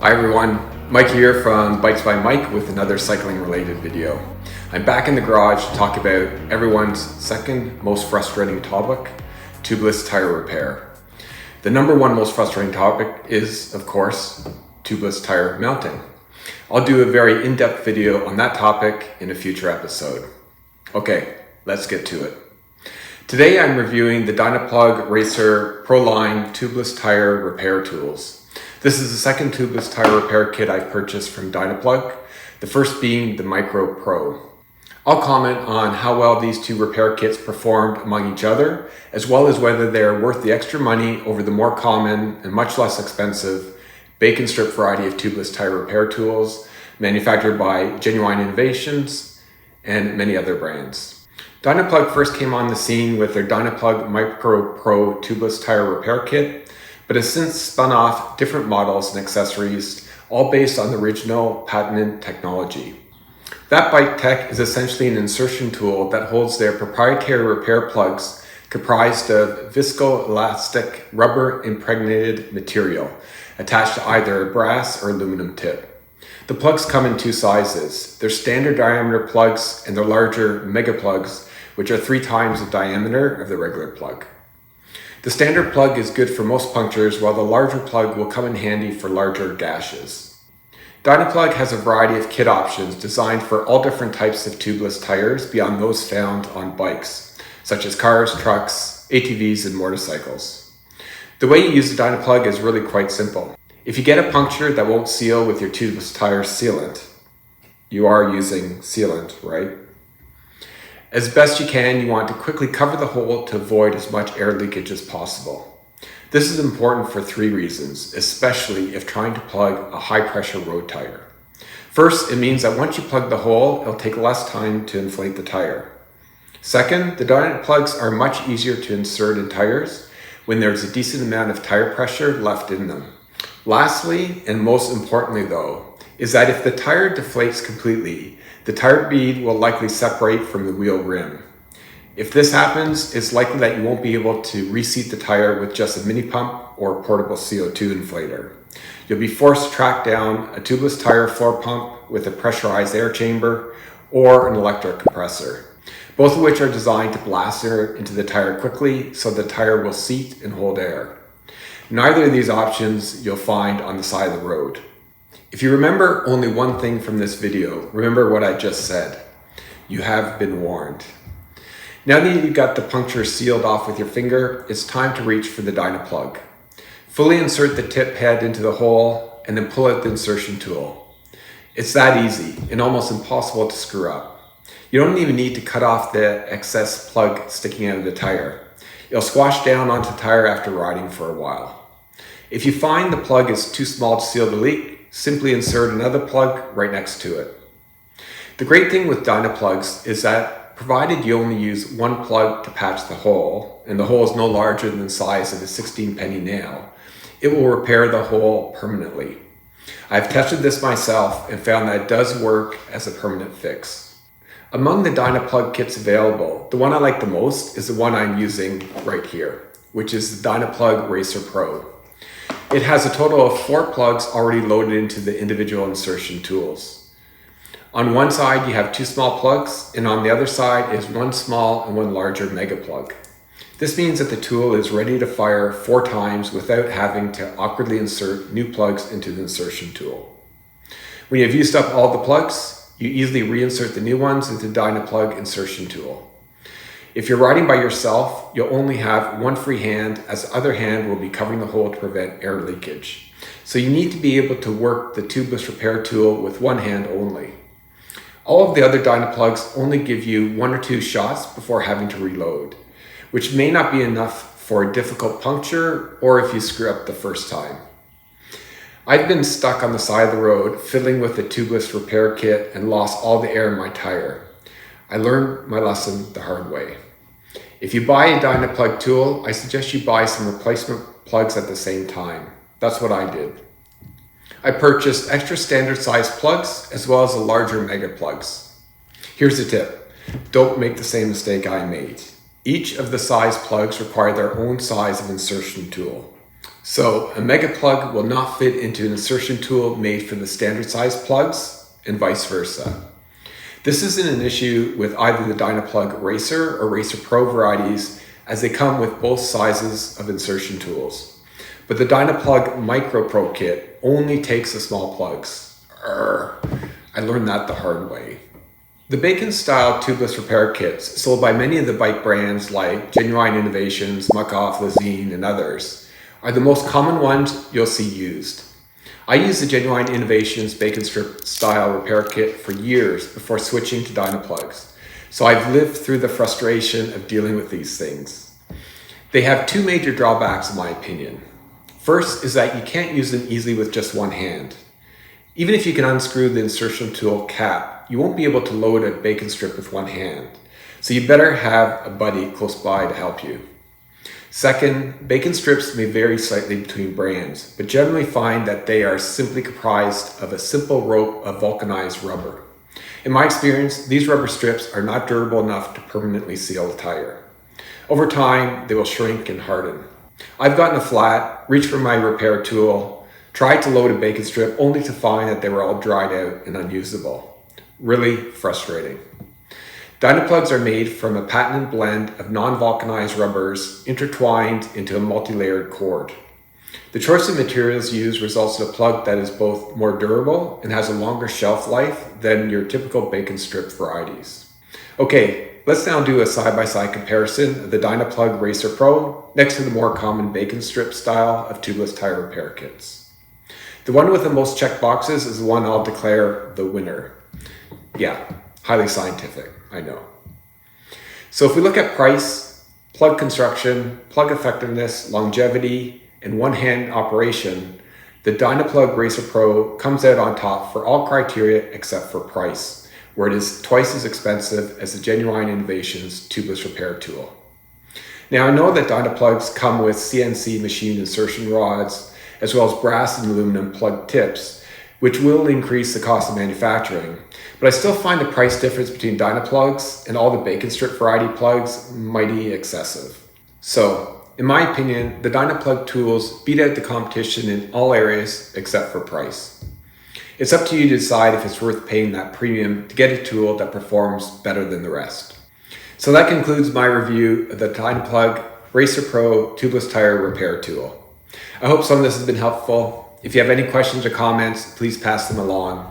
Hi everyone, Mike here from Bikes by Mike with another cycling related video. I'm back in the garage to talk about everyone's second most frustrating topic, tubeless tire repair. The number one most frustrating topic is, of course, tubeless tire mounting. I'll do a very in-depth video on that topic in a future episode. Okay, let's get to it. Today I'm reviewing the Dynaplug Racer Pro line tubeless tire repair tools. This is the second tubeless tire repair kit I've purchased from Dynaplug, the first being the Micro Pro. I'll comment on how well these two repair kits performed among each other, as well as whether they are worth the extra money over the more common and much less expensive bacon strip variety of tubeless tire repair tools manufactured by Genuine Innovations and many other brands. Dynaplug first came on the scene with their Dynaplug Micro Pro tubeless tire repair kit, but has since spun off different models and accessories, all based on the original patented technology. That bike tech is essentially an insertion tool that holds their proprietary repair plugs comprised of viscoelastic rubber impregnated material attached to either a brass or aluminum tip. The plugs come in two sizes. They're standard diameter plugs and they're larger mega plugs, which are 3 times the diameter of the regular plug. The standard plug is good for most punctures, while the larger plug will come in handy for larger gashes. Dynaplug has a variety of kit options designed for all different types of tubeless tires beyond those found on bikes, such as cars, trucks, ATVs, and motorcycles. The way you use the Dynaplug is really quite simple. If you get a puncture that won't seal with your tubeless tire sealant, you are using sealant, right? As best you can, you want to quickly cover the hole to avoid as much air leakage as possible. This is important for 3 reasons, especially if trying to plug a high pressure road tire. First, it means that once you plug the hole, it'll take less time to inflate the tire. Second, the Dynaplugs are much easier to insert in tires when there's a decent amount of tire pressure left in them. Lastly, and most importantly though, is that if the tire deflates completely, the tire bead will likely separate from the wheel rim. If this happens, it's likely that you won't be able to reseat the tire with just a mini pump or portable CO2 inflator. You'll be forced to track down a tubeless tire floor pump with a pressurized air chamber or an electric compressor, both of which are designed to blast air into the tire quickly so the tire will seat and hold air. Neither of these options you'll find on the side of the road. If you remember only one thing from this video, remember what I just said. You have been warned. Now that you've got the puncture sealed off with your finger, it's time to reach for the Dynaplug. Fully insert the tip head into the hole and then pull out the insertion tool. It's that easy and almost impossible to screw up. You don't even need to cut off the excess plug sticking out of the tire. It'll squash down onto the tire after riding for a while. If you find the plug is too small to seal the leak, simply insert another plug right next to it. The great thing with Dynaplugs is that provided you only use one plug to patch the hole, and the hole is no larger than the size of a 16-penny nail, it will repair the hole permanently. I've tested this myself and found that it does work as a permanent fix. Among the Dynaplug kits available, the one I like the most is the one I'm using right here, which is the Dynaplug Racer Pro. It has a total of 4 plugs already loaded into the individual insertion tools. On one side you have 2 small plugs, and on the other side is 1 small and 1 larger mega plug. This means that the tool is ready to fire 4 times without having to awkwardly insert new plugs into the insertion tool. When you've used up all the plugs, you easily reinsert the new ones into the Dynaplug insertion tool. If you're riding by yourself, you'll only have 1 free hand, as the other hand will be covering the hole to prevent air leakage. So you need to be able to work the tubeless repair tool with 1 hand only. All of the other Dynaplugs only give you 1 or 2 shots before having to reload, which may not be enough for a difficult puncture or if you screw up the first time. I've been stuck on the side of the road fiddling with the tubeless repair kit and lost all the air in my tire. I learned my lesson the hard way. If you buy a Dynaplug tool, I suggest you buy some replacement plugs at the same time. That's what I did. I purchased extra standard size plugs as well as the larger mega plugs. Here's the tip. Don't make the same mistake I made. Each of the size plugs require their own size of insertion tool. So a mega plug will not fit into an insertion tool made for the standard size plugs, and vice versa. This isn't an issue with either the Dynaplug Racer or Racer Pro varieties, as they come with both sizes of insertion tools. But the Dynaplug Micro Pro kit only takes the small plugs. I learned that the hard way. The bacon-style tubeless repair kits sold by many of the bike brands like Genuine Innovations, Muc-Off, Lezyne, and others are the most common ones you'll see used. I used the Genuine Innovations bacon strip style repair kit for years before switching to Dynaplugs, so I've lived through the frustration of dealing with these things. They have two major drawbacks in my opinion. First is that you can't use them easily with just one hand. Even if you can unscrew the insertion tool cap, you won't be able to load a bacon strip with one hand, so you better have a buddy close by to help you. Second, bacon strips may vary slightly between brands, but generally find that they are simply comprised of a simple rope of vulcanized rubber. In my experience, these rubber strips are not durable enough to permanently seal a tire. Over time, they will shrink and harden. I've gotten a flat, reached for my repair tool, tried to load a bacon strip only to find that they were all dried out and unusable. Really frustrating. Dynaplugs are made from a patented blend of non-vulcanized rubbers intertwined into a multi-layered cord. The choice of materials used results in a plug that is both more durable and has a longer shelf life than your typical bacon strip varieties. Okay, let's now do a side-by-side comparison of the Dynaplug Racer Pro next to the more common bacon strip style of tubeless tire repair kits. The one with the most check boxes is the one I'll declare the winner. Yeah, highly scientific, I know. So if we look at price, plug construction, plug effectiveness, longevity, and one-hand operation, the Dynaplug Racer Pro comes out on top for all criteria except for price, where it is twice as expensive as the Genuine Innovations tubeless repair tool. Now I know that Dynaplugs come with CNC machined insertion rods, as well as brass and aluminum plug tips, which will increase the cost of manufacturing. But I still find the price difference between Dynaplugs and all the bacon strip variety plugs mighty excessive. So, in my opinion, the Dynaplug tools beat out the competition in all areas except for price. It's up to you to decide if it's worth paying that premium to get a tool that performs better than the rest. So that concludes my review of the Dynaplug Racer Pro tubeless tire repair tool. I hope some of this has been helpful. If you have any questions or comments, please pass them along.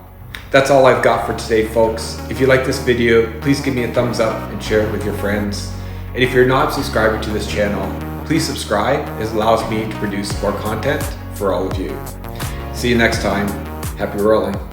That's all I've got for today, folks. If you like this video, please give me a thumbs up and share it with your friends. And if you're not a subscriber to this channel, please subscribe, as it allows me to produce more content for all of you. See you next time. Happy rolling.